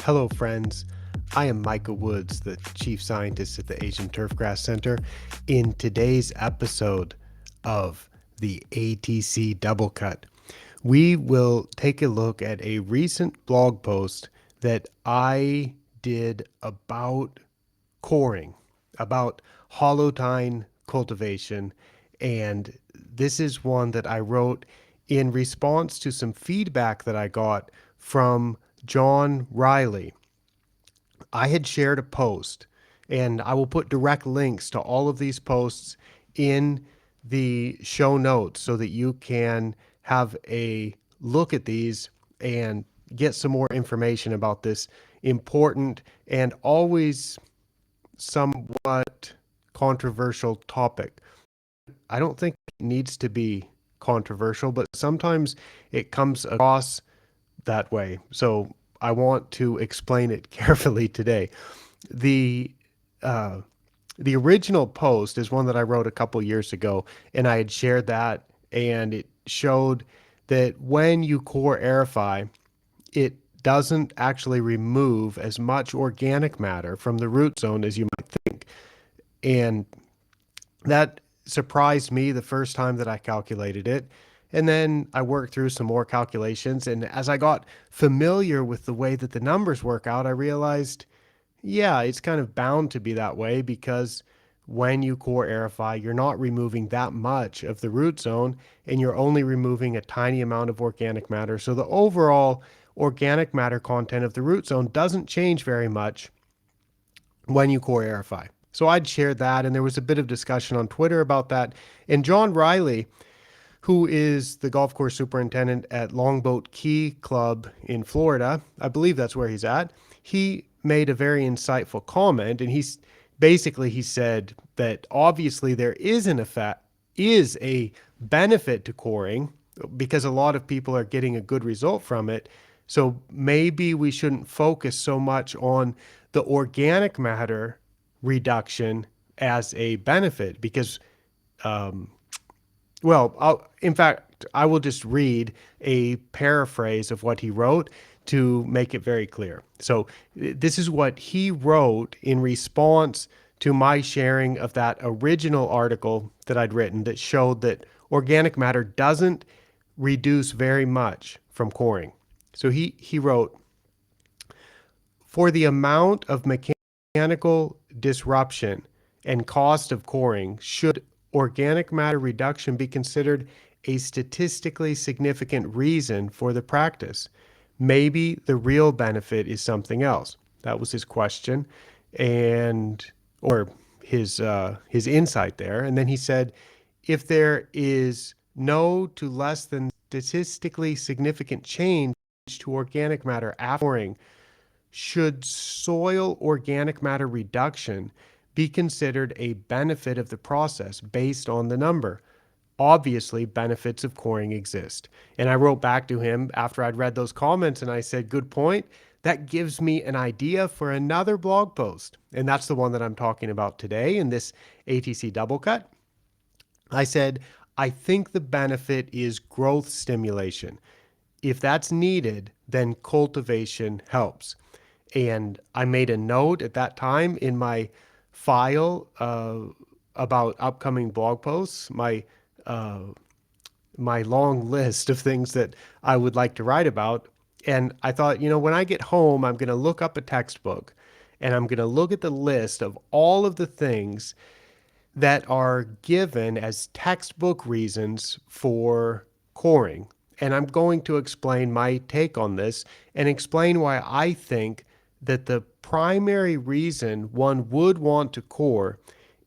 Hello, friends. I am Micah Woods, the Chief Scientist at the Asian Turfgrass Center. In today's episode of the ATC Double Cut, we will take a look at a recent blog post that I did about coring, about hollow-tine cultivation, and this is one that I wrote in response to some feedback that I got from John Reilly. I had shared a post, and I will put direct links to all of these posts in the show notes so that you can have a look at these and get some more information about this important and always somewhat controversial topic. I don't think it needs to be controversial, but sometimes it comes across that way. So I want to explain it carefully today. The uh, the original post is one that I wrote a couple years ago, and I had shared that, and it showed that when you core aerify, it doesn't actually remove as much organic matter from the root zone as you might think. And that surprised me the first time that I calculated it. And then I worked through some more calculations. And as I got familiar with the way that the numbers work out, I realized, yeah, it's kind of bound to be that way because when you core aerify, you're not removing that much of the root zone and you're only removing a tiny amount of organic matter. So the overall organic matter content of the root zone doesn't change very much when you core aerify. So I'd shared that, and there was a bit of discussion on Twitter about that. And John Reilly, who is the golf course superintendent at Longboat Key Club in Florida, I believe that's where he's at, he made a very insightful comment, and he said that obviously there is a benefit to coring because a lot of people are getting a good result from it. So maybe we shouldn't focus so much on the organic matter reduction as a benefit because, in fact, I will just read a paraphrase of what he wrote to make it very clear. So this is what he wrote in response to my sharing of that original article that I'd written that showed that organic matter doesn't reduce very much from coring. So he wrote, for the amount of mechanical disruption and cost of coring, should organic matter reduction be considered a statistically significant reason for the practice? Maybe the real benefit is something else. That was his question, or his insight there. And then he said, if there is no to less than statistically significant change to organic matter after coring, should soil organic matter reduction be considered a benefit of the process based on the number? Obviously, benefits of coring exist. And I wrote back to him after I'd read those comments and I said, good point. That gives me an idea for another blog post. And that's the one that I'm talking about today in this ATC double cut. I said, I think the benefit is growth stimulation. If that's needed, then cultivation helps. And I made a note at that time in my file about upcoming blog posts, uh, my long list of things that I would like to write about. And I thought, when I get home, I'm going to look up a textbook and I'm going to look at the list of all of the things that are given as textbook reasons for coring. And I'm going to explain my take on this and explain why I think that the primary reason one would want to core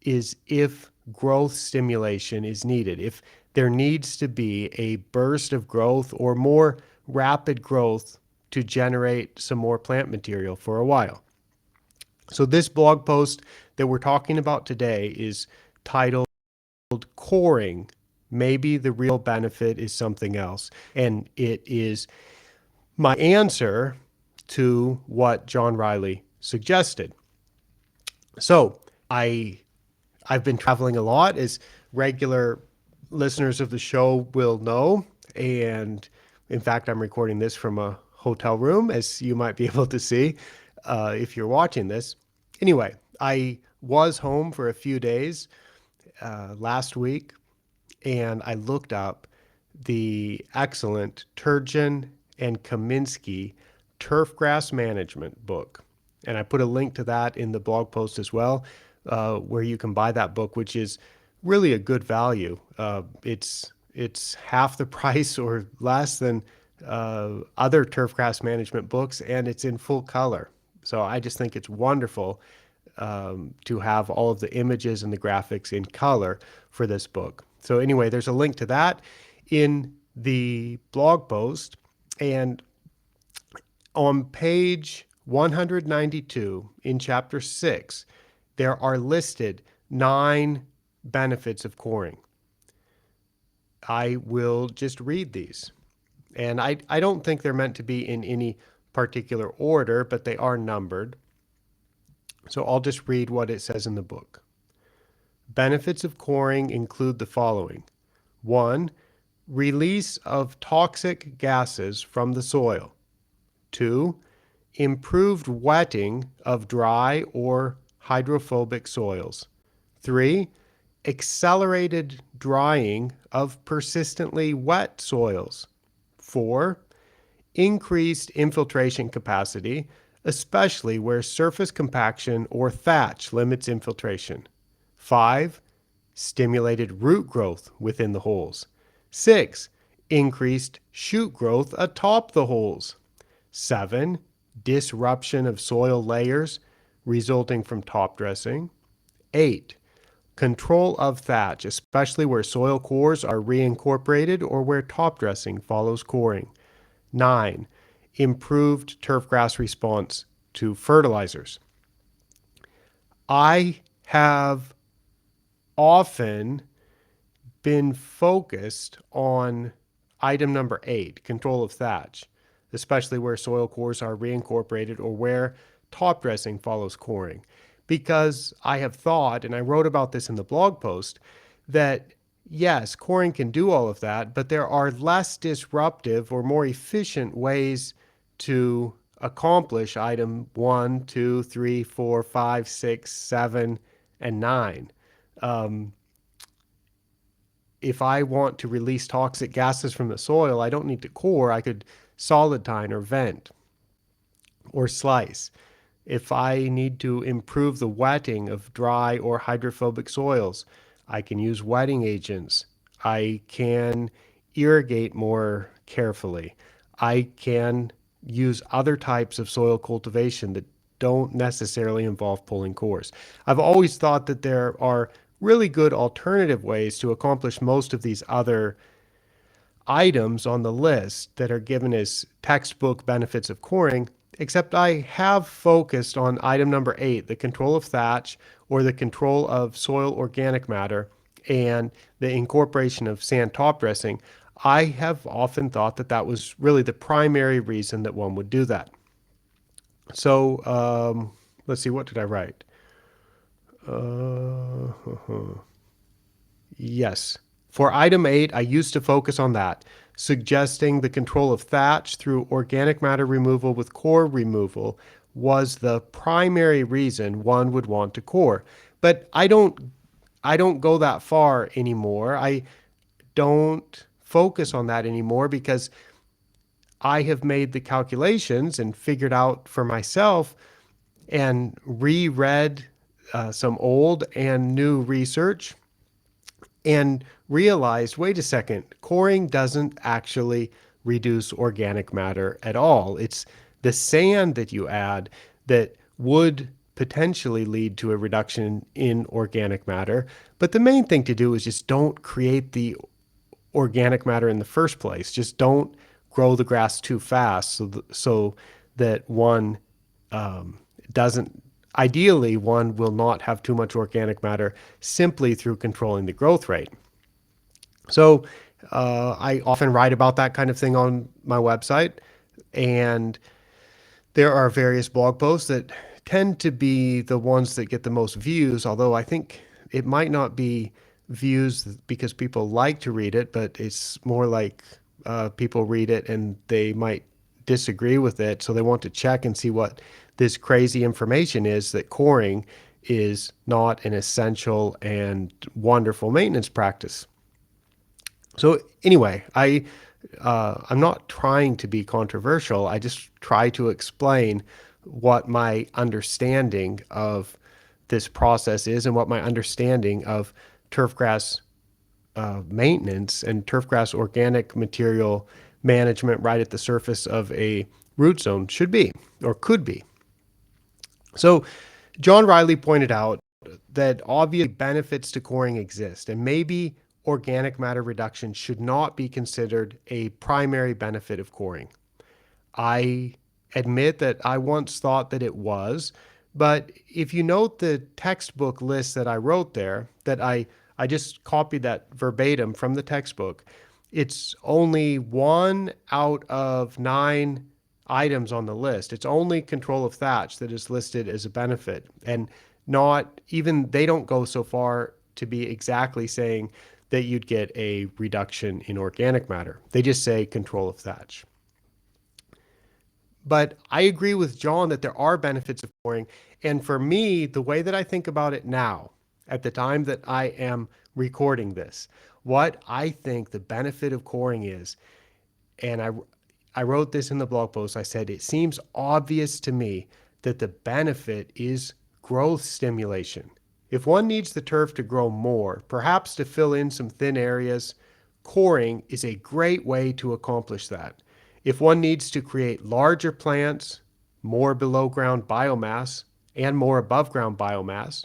is if growth stimulation is needed, if there needs to be a burst of growth or more rapid growth to generate some more plant material for a while. So this blog post that we're talking about today is titled Coring, Maybe the Real Benefit is Something Else. And it is my answer to what John Reilly suggested. So I've been traveling a lot, as regular listeners of the show will know. And in fact, I'm recording this from a hotel room, as you might be able to see if you're watching this. Anyway, I was home for a few days last week, and I looked up the excellent Turgeon and Kaminsky Turfgrass Management book. And I put a link to that in the blog post as well, where you can buy that book, which is really a good value. It's half the price or less than other turfgrass management books, and it's in full color. So I just think it's wonderful to have all of the images and the graphics in color for this book. So anyway, there's a link to that in the blog post. And on page 192 in chapter 6, there are listed 9 benefits of coring. I will just read these. And I don't think they're meant to be in any particular order, but they are numbered. So I'll just read what it says in the book. Benefits of coring include the following. 1. Release of toxic gases from the soil. 2. Improved wetting of dry or hydrophobic soils. 3. Accelerated drying of persistently wet soils. 4. Increased infiltration capacity, especially where surface compaction or thatch limits infiltration. 5. Stimulated root growth within the holes. 6. Increased shoot growth atop the holes. 7. Disruption of soil layers resulting from top dressing. 8. Control of thatch, especially where soil cores are reincorporated or where top dressing follows coring. 9. Improved turfgrass response to fertilizers. I have often been focused on item number 8, control of thatch, especially where soil cores are reincorporated or where top dressing follows coring, because I have thought, and I wrote about this in the blog post, that yes, coring can do all of that, but there are less disruptive or more efficient ways to accomplish item 1, 2, 3, 4, 5, 6, 7, and 9. If I want to release toxic gases from the soil, I don't need to core. I could solid tine or vent or slice. If I need to improve the wetting of dry or hydrophobic soils, I can use wetting agents. I can irrigate more carefully. I can use other types of soil cultivation that don't necessarily involve pulling cores. I've always thought that there are really good alternative ways to accomplish most of these other items on the list that are given as textbook benefits of coring, except I have focused on item number 8, the control of thatch or the control of soil organic matter and the incorporation of sand top dressing. I have often thought that that was really the primary reason that one would do that. So let's see, what did I write? Yes. For item 8, I used to focus on that, suggesting the control of thatch through organic matter removal with core removal was the primary reason one would want to core. But I don't go that far anymore. I don't focus on that anymore because I have made the calculations and figured out for myself and reread some old and new research and realized, wait a second, coring doesn't actually reduce organic matter at all. It's the sand that you add that would potentially lead to a reduction in organic matter. But the main thing to do is just don't create the organic matter in the first place. Just don't grow the grass too fast so that one doesn't, ideally, one will not have too much organic matter simply through controlling the growth rate. So I often write about that kind of thing on my website, and there are various blog posts that tend to be the ones that get the most views, although I think it might not be views because people like to read it, but it's more like people read it and they might disagree with it. So they want to check and see what this crazy information is, that coring is not an essential and wonderful maintenance practice. So anyway, I'm not trying to be controversial. I just try to explain what my understanding of this process is and what my understanding of turfgrass maintenance and turfgrass organic material management right at the surface of a root zone should be or could be. So John Reilly pointed out that obvious benefits to coring exist, and maybe organic matter reduction should not be considered a primary benefit of coring. I admit that I once thought that it was, but if you note the textbook list that I wrote there, that I just copied that verbatim from the textbook, it's only 1 out of 9 items on the list. It's only control of thatch that is listed as a benefit, and not even they don't go so far to be exactly saying that you'd get a reduction in organic matter. They just say control of thatch. But I agree with John that there are benefits of coring. And for me, the way that I think about it now, at the time that I am recording this, what I think the benefit of coring is, and I wrote this in the blog post, I said, it seems obvious to me that the benefit is growth stimulation. If one needs the turf to grow more, perhaps to fill in some thin areas, coring is a great way to accomplish that. If one needs to create larger plants, more below ground biomass, and more above ground biomass,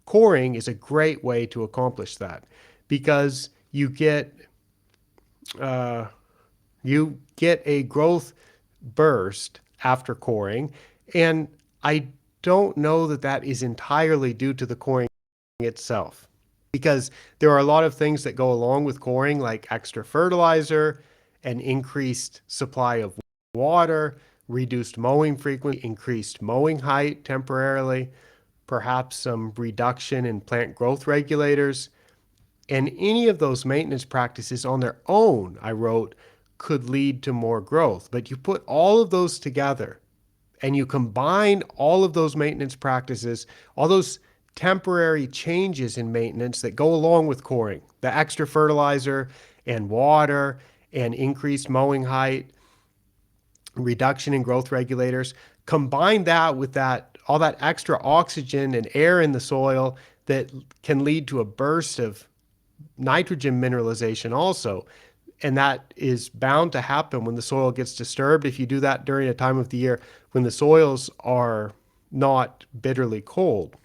coring is a great way to accomplish that, because uh, you get a growth burst after coring, and I don't know that that is entirely due to the coring itself, because there are a lot of things that go along with coring, like extra fertilizer, an increased supply of water, reduced mowing frequency, increased mowing height temporarily, perhaps some reduction in plant growth regulators. And any of those maintenance practices on their own, I wrote, could lead to more growth. But you put all of those together and you combine all of those maintenance practices, all those temporary changes in maintenance that go along with coring, the extra fertilizer and water and increased mowing height, reduction in growth regulators, combine that with all that extra oxygen and air in the soil that can lead to a burst of nitrogen mineralization also. And that is bound to happen when the soil gets disturbed. If you do that during a time of the year when the soils are not bitterly cold,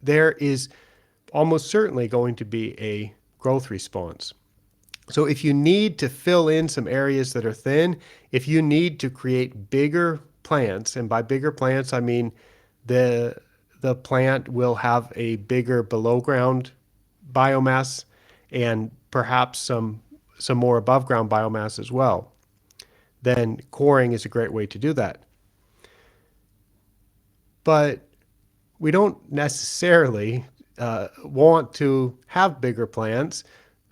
there is almost certainly going to be a growth response. So if you need to fill in some areas that are thin, if you need to create bigger plants, and by bigger plants I mean the plant will have a bigger below ground biomass and perhaps some more above ground biomass as well, then coring is a great way to do that. But we don't necessarily want to have bigger plants.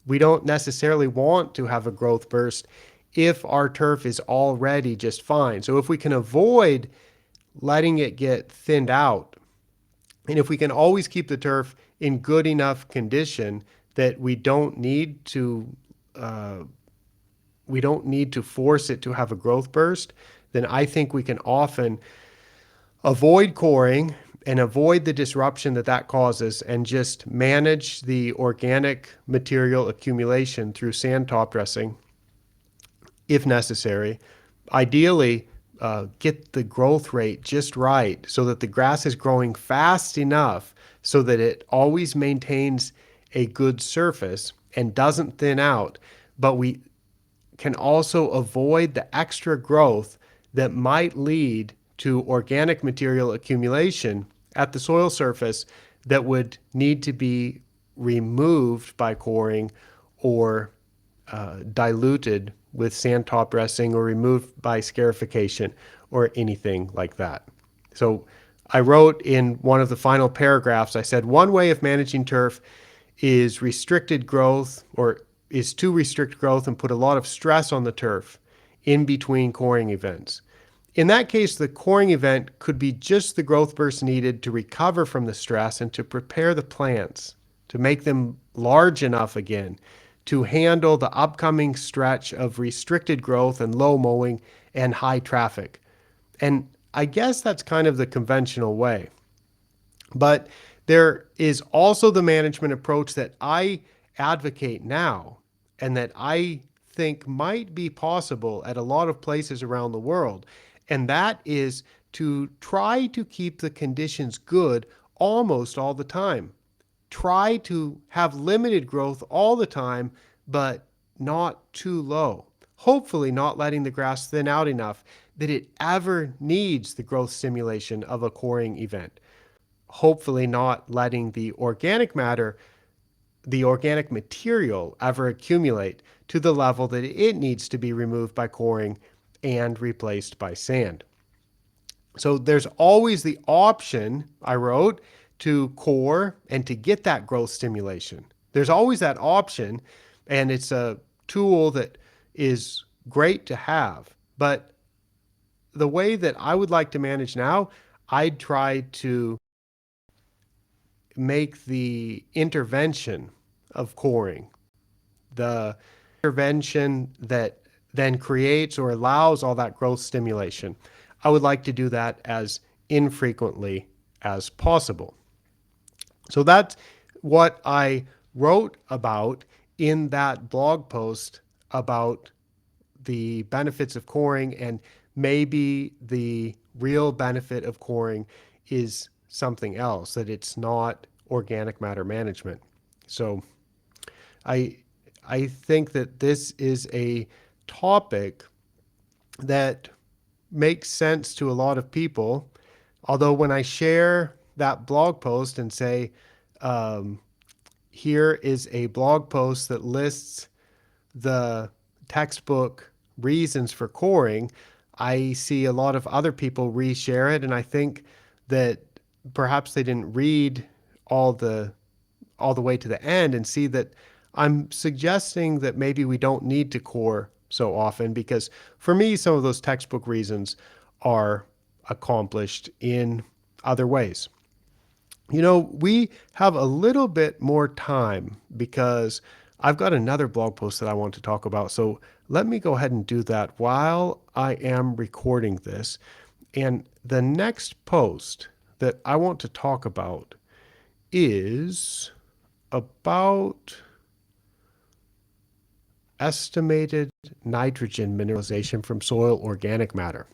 We don't necessarily want to have a growth burst if our turf is already just fine. So if we can avoid letting it get thinned out, and if we can always keep the turf in good enough condition that we don't need to force it to have a growth burst, then I think we can often avoid coring and avoid the disruption that that causes, and just manage the organic material accumulation through sand top dressing if necessary. Ideally, get the growth rate just right so that the grass is growing fast enough so that it always maintains a good surface and doesn't thin out. But we can also avoid the extra growth that might lead to organic material accumulation at the soil surface that would need to be removed by coring or diluted with sand top dressing or removed by scarification or anything like that. So I wrote in one of the final paragraphs, I said, one way of managing turf is to restrict growth and put a lot of stress on the turf in between coring events. In that case, the coring event could be just the growth burst needed to recover from the stress and to prepare the plants, to make them large enough again to handle the upcoming stretch of restricted growth and low mowing and high traffic. And I guess that's kind of the conventional way. But there is also the management approach that I advocate now and that I think might be possible at a lot of places around the world. And that is to try to keep the conditions good almost all the time. Try to have limited growth all the time, but not too low. Hopefully not letting the grass thin out enough that it ever needs the growth stimulation of a coring event. Hopefully not letting the organic matter, the organic material, ever accumulate to the level that it needs to be removed by coring and replaced by sand. So there's always the option, I wrote, to core and to get that growth stimulation. There's always that option, and it's a tool that is great to have. But the way that I would like to manage now, I'd try to make the intervention of coring, the intervention that then creates or allows all that growth stimulation. I would like to do that as infrequently as possible. So that's what I wrote about in that blog post about the benefits of coring, and maybe the real benefit of coring is something else, that it's not organic matter management. So I I think that this is a topic that makes sense to a lot of people. Although when I share that blog post and say, um, here is a blog post that lists the textbook reasons for coring, I see a lot of other people reshare it, and I think that perhaps they didn't read all the all the way to the end and see that I'm suggesting that maybe we don't need to core so often, because for me, some of those textbook reasons are accomplished in other ways. You know, we have a little bit more time because I've got another blog post that I want to talk about. So let me go ahead and do that while I am recording this. And the next post that I want to talk about is about estimated nitrogen mineralization from soil organic matter.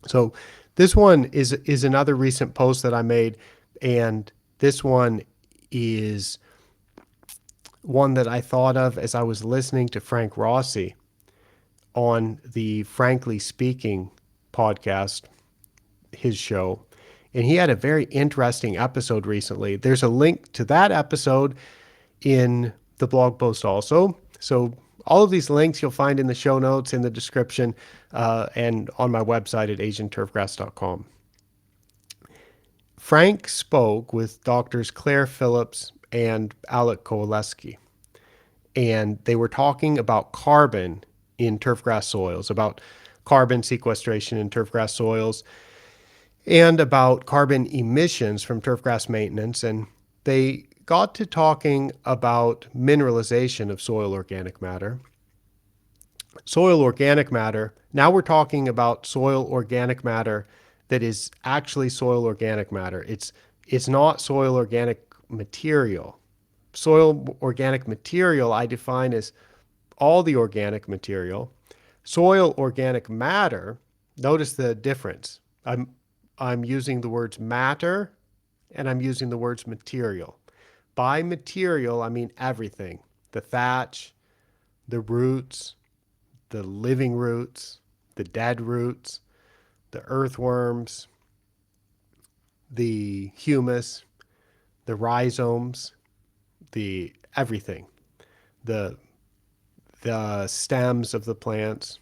So this one is another recent post that I made, and this one is one that I thought of as I was listening to Frank Rossi on the Frankly Speaking podcast, his show. And he had a very interesting episode recently. There's a link to that episode in the blog post also. So all of these links you'll find in the show notes, in the description, and on my website at asianturfgrass.com. Frank spoke with doctors Claire Phillips and Alec Kowaleski, and they were talking about carbon in turfgrass soils, about carbon sequestration in turfgrass soils, and about carbon emissions from turfgrass maintenance. And they got to talking about mineralization of soil organic matter. Soil organic matter, now we're talking about soil organic matter that is actually soil organic matter. It's not soil organic material. Soil organic material I define as all the organic material. Soil organic matter, notice the difference. I'm using the words matter and I'm using the words material. By material, I mean everything. The thatch, the roots, the living roots, the dead roots, the earthworms, the humus, the rhizomes, the everything, the stems of the plants,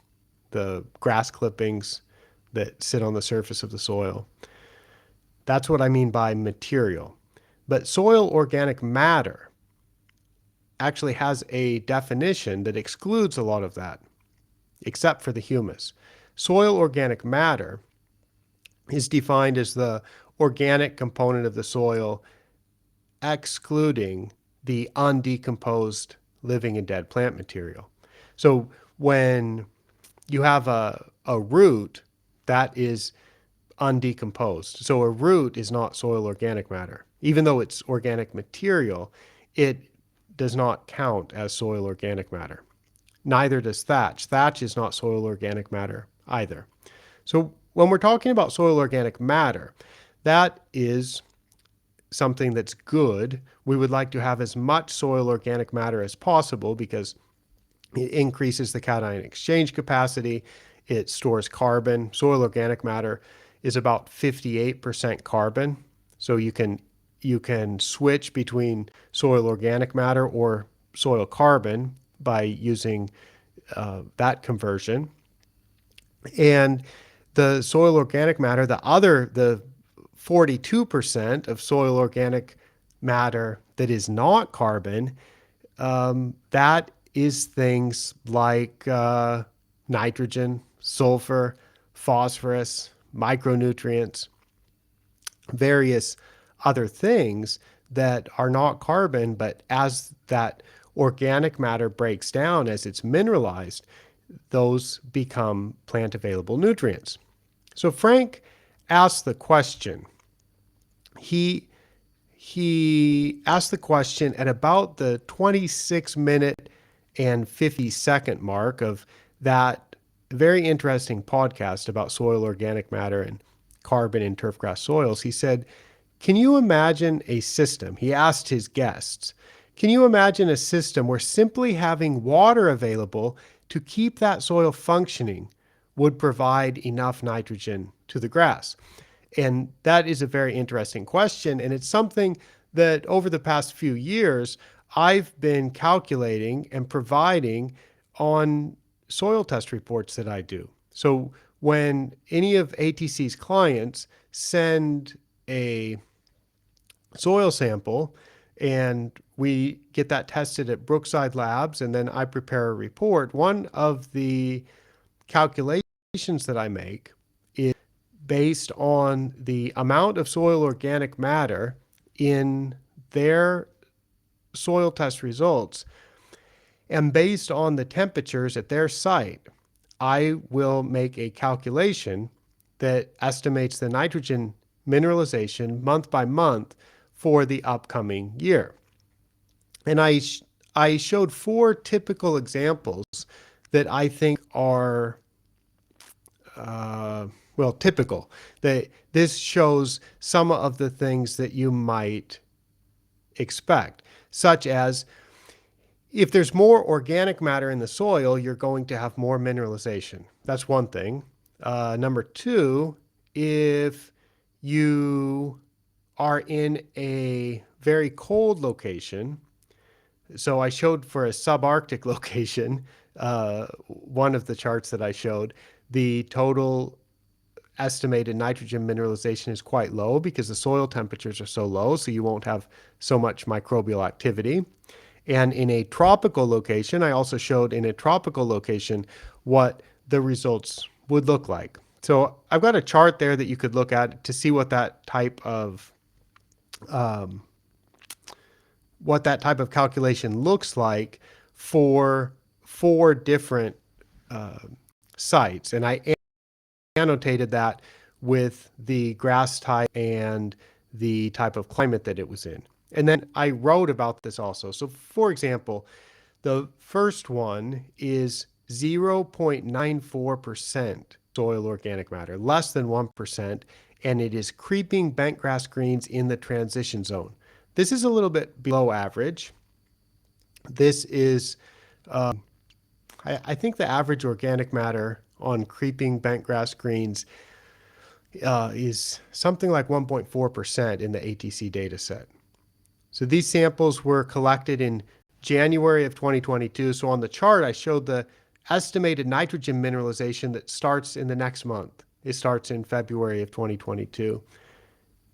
the grass clippings that sit on the surface of the soil. That's what I mean by material. But soil organic matter actually has a definition that excludes a lot of that. except for the humus. Soil organic matter is defined as the organic component of the soil excluding the undecomposed living and dead plant material. So when you have a root that is undecomposed, so a root is not soil organic matter. Even though it's organic material, it does not count as soil organic matter. Neither does thatch. Thatch is not soil organic matter either. So when we're talking about soil organic matter, that is something that's good. We would like to have as much soil organic matter as possible because it increases the cation exchange capacity. It stores carbon. Soil organic matter is about 58% carbon. So you can switch between soil organic matter or soil carbon by using that conversion. And the soil organic matter, the 42% of soil organic matter that is not carbon, that is things like nitrogen, sulfur, phosphorus, micronutrients, various other things that are not carbon, but as that organic matter breaks down, as it's mineralized, those become plant available nutrients. So Frank asked the question. He asked the question at about the 26-minute and 50-second mark of that very interesting podcast about soil organic matter and carbon in turfgrass soils. He said, can you imagine a system? He asked his guests, can you imagine a system where simply having water available to keep that soil functioning would provide enough nitrogen to the grass? And that is a very interesting question. And it's something that over the past few years, I've been calculating and providing on soil test reports that I do. So when any of ATC's clients send a soil sample and we get that tested at Brookside Labs, and then I prepare a report, one of the calculations that I make is based on the amount of soil organic matter in their soil test results. And based on the temperatures at their site, I will make a calculation that estimates the nitrogen mineralization month by month for the upcoming year. And I showed 4 typical examples that I think are typical. This shows some of the things that you might expect, such as if there's more organic matter in the soil, you're going to have more mineralization. That's one thing. Number 2, if you are in a very cold location, so I showed for a subarctic location, one of the charts that I showed, the total estimated nitrogen mineralization is quite low because the soil temperatures are so low, so you won't have so much microbial activity. And in a tropical location, I also showed in a tropical location what the results would look like. So I've got a chart there that you could look at to see what that type of calculation looks like for 4 different sites. And I annotated that with the grass type and the type of climate that it was in. And then I wrote about this also. So for example, the first one is 0.94% soil organic matter, less than 1%, and it is creeping bentgrass greens in the transition zone. This is a little bit below average. This is, I think the average organic matter on creeping bentgrass greens is something like 1.4% in the ATC data set. So these samples were collected in January of 2022. So on the chart, I showed the estimated nitrogen mineralization that starts in the next month. It starts in February of 2022.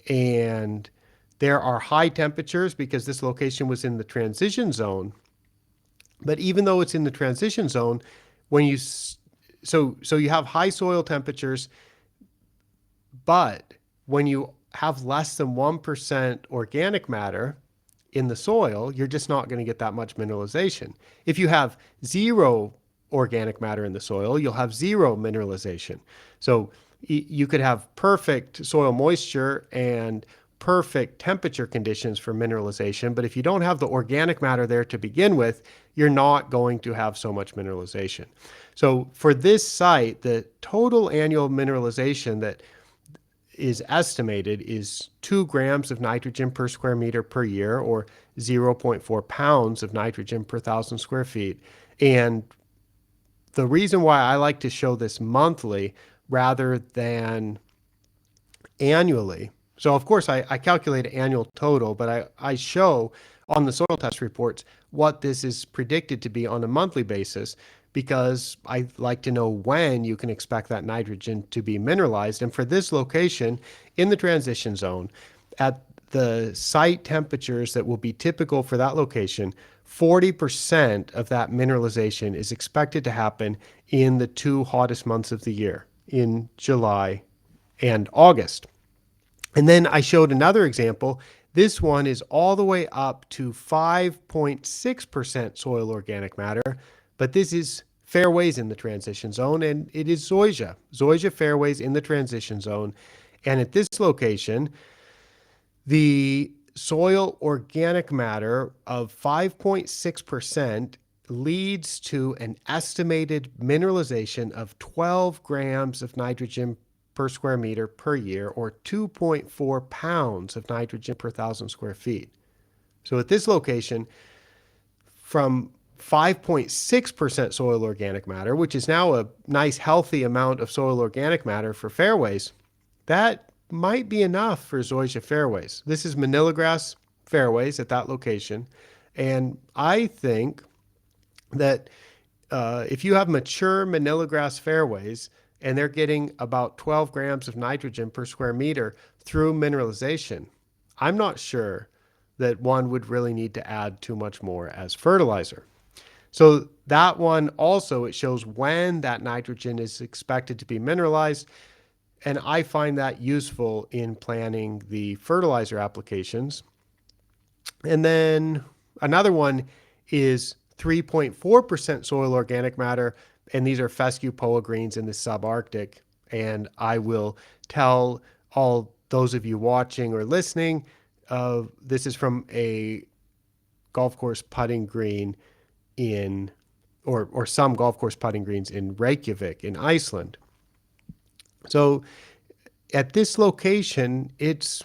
And there are high temperatures because this location was in the transition zone. But even though it's in the transition zone, when you so you have high soil temperatures, but when you have less than 1% organic matter in the soil, you're just not going to get that much mineralization. If you have zero organic matter in the soil, you'll have zero mineralization. So you could have perfect soil moisture and perfect temperature conditions for mineralization, but if you don't have the organic matter there to begin with, you're not going to have so much mineralization. So for this site, the total annual mineralization that is estimated is 2 grams of nitrogen per square meter per year, or 0.4 pounds of nitrogen per 1,000 square feet. And the reason why I like to show this monthly rather than annually, so of course I calculate annual total, but I show on the soil test reports what this is predicted to be on a monthly basis, because I like to know when you can expect that nitrogen to be mineralized. And for this location in the transition zone, at the site temperatures that will be typical for that location, 40% of that mineralization is expected to happen in the 2 hottest months of the year, in July and August. And then I showed another example. This one is all the way up to 5.6% soil organic matter, but this is fairways in the transition zone, and it is Zoysia fairways in the transition zone. And at this location, the soil organic matter of 5.6% leads to an estimated mineralization of 12 grams of nitrogen per square meter per year, or 2.4 pounds of nitrogen per 1,000 square feet. So at this location, from 5.6% soil organic matter, which is now a nice healthy amount of soil organic matter for fairways, that might be enough for Zoysia fairways. This is Manila grass fairways at that location. And I think that if you have mature Manila grass fairways and they're getting about 12 grams of nitrogen per square meter through mineralization, I'm not sure that one would really need to add too much more as fertilizer. So that one also, it shows when that nitrogen is expected to be mineralized, and I find that useful in planning the fertilizer applications. And then another one is 3.4% soil organic matter, and these are fescue poa greens in the subarctic. And I will tell all those of you watching or listening, this is from a golf course putting green in, or some golf course putting greens in Reykjavik in Iceland. So at this location, it's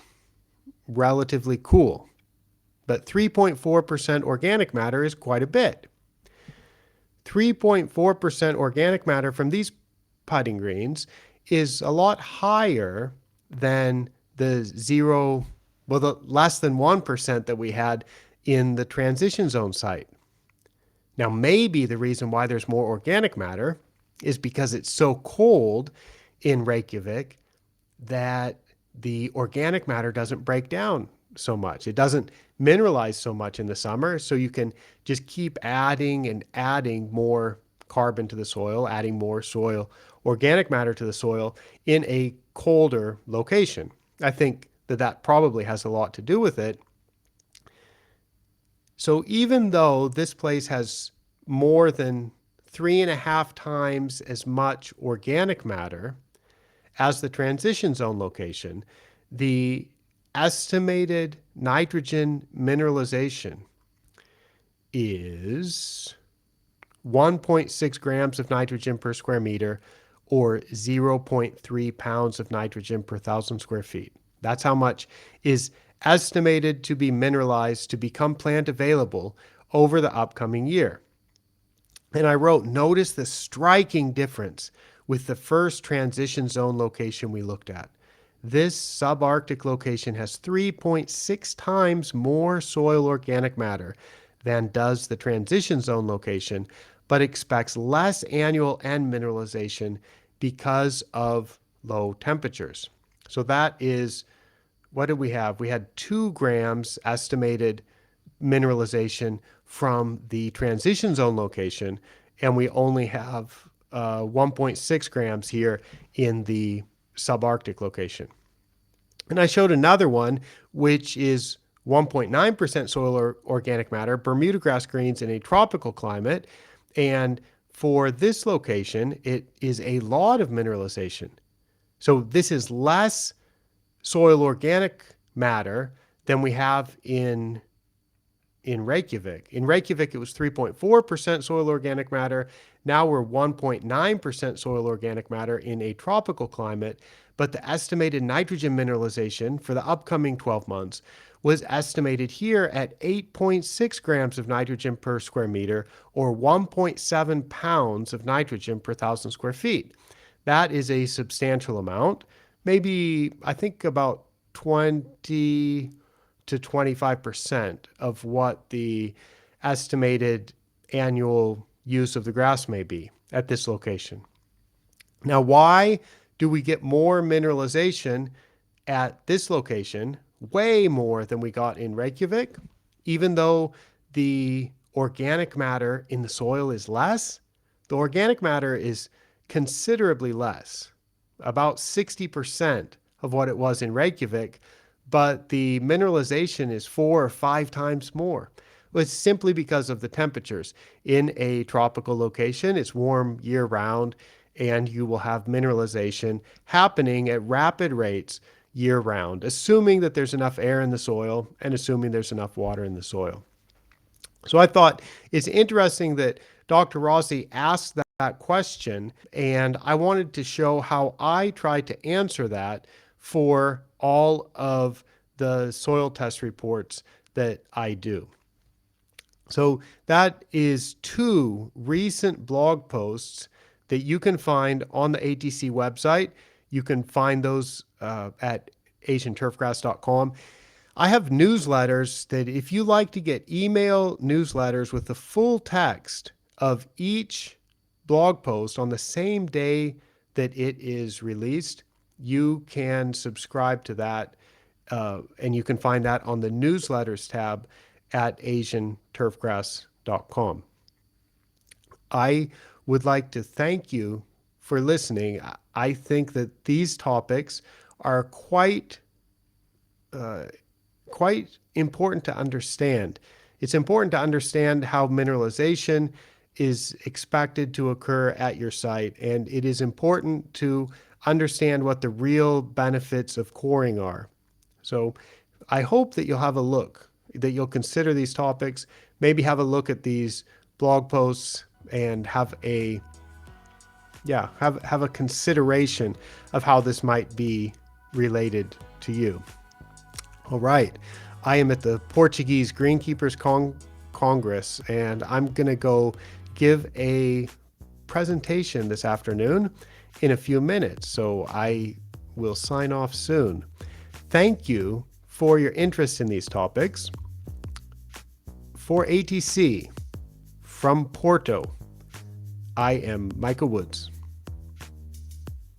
relatively cool, but 3.4% organic matter is quite a bit. 3.4% organic matter from these putting greens is a lot higher than the less than 1% that we had in the transition zone site. Now, maybe the reason why there's more organic matter is because it's so cold in Reykjavik that the organic matter doesn't break down so much. It doesn't mineralize so much in the summer, so you can just keep adding and adding more carbon to the soil, adding more soil organic matter to the soil in a colder location. I think that probably has a lot to do with it. So even though this place has more than 3.5 times as much organic matter as the transition zone location, the estimated nitrogen mineralization is 1.6 grams of nitrogen per square meter, or 0.3 pounds of nitrogen per 1,000 square feet. That's how much is estimated to be mineralized to become plant available over the upcoming year. And I wrote, notice the striking difference with the first transition zone location we looked at. This subarctic location has 3.6 times more soil organic matter than does the transition zone location, but expects less annual N mineralization because of low temperatures. So that is, what did we have? We had 2 grams estimated mineralization from the transition zone location, and we only have 1.6 grams here in the subarctic location. And I showed another one, which is 1.9% soil or organic matter, Bermuda grass greens in a tropical climate. And for this location, it is a lot of mineralization. So this is less soil organic matter than we have in Reykjavik. In Reykjavik, it was 3.4% soil organic matter. Now we're 1.9% soil organic matter in a tropical climate, but the estimated nitrogen mineralization for the upcoming 12 months was estimated here at 8.6 grams of nitrogen per square meter, or 1.7 pounds of nitrogen per 1,000 square feet. That is a substantial amount, maybe I think about 20 to 25% of what the estimated annual use of the grass may be at this location. Now, why do we get more mineralization at this location, way more than we got in Reykjavik, even though the organic matter in the soil is less? The organic matter is considerably less, about 60% of what it was in Reykjavik, but the mineralization is 4 or 5 times more. Well, it's simply because of the temperatures. In a tropical location, it's warm year-round, and you will have mineralization happening at rapid rates year-round, assuming that there's enough air in the soil and assuming there's enough water in the soil. So I thought it's interesting that Dr. Rossi asked that question, and I wanted to show how I try to answer that for all of the soil test reports that I do. So that is 2 recent blog posts that you can find on the ATC website. You can find those at asianturfgrass.com. I have newsletters that if you like to get email newsletters with the full text of each blog post on the same day that it is released, you can subscribe to that, and you can find that on the newsletters tab at asianturfgrass.com. I would like to thank you for listening. I think that these topics are quite important to understand. It's important to understand how mineralization is expected to occur at your site, and it is important to understand what the real benefits of coring are. So I hope that you'll have a look, that you'll consider these topics, maybe have a look at these blog posts and have a consideration of how this might be related to you. All right. I am at the Portuguese Greenkeepers Congress, and I'm going to go give a presentation this afternoon in a few minutes. So I will sign off soon. Thank you for your interest in these topics. For ATC from Porto, I am Michael Woods.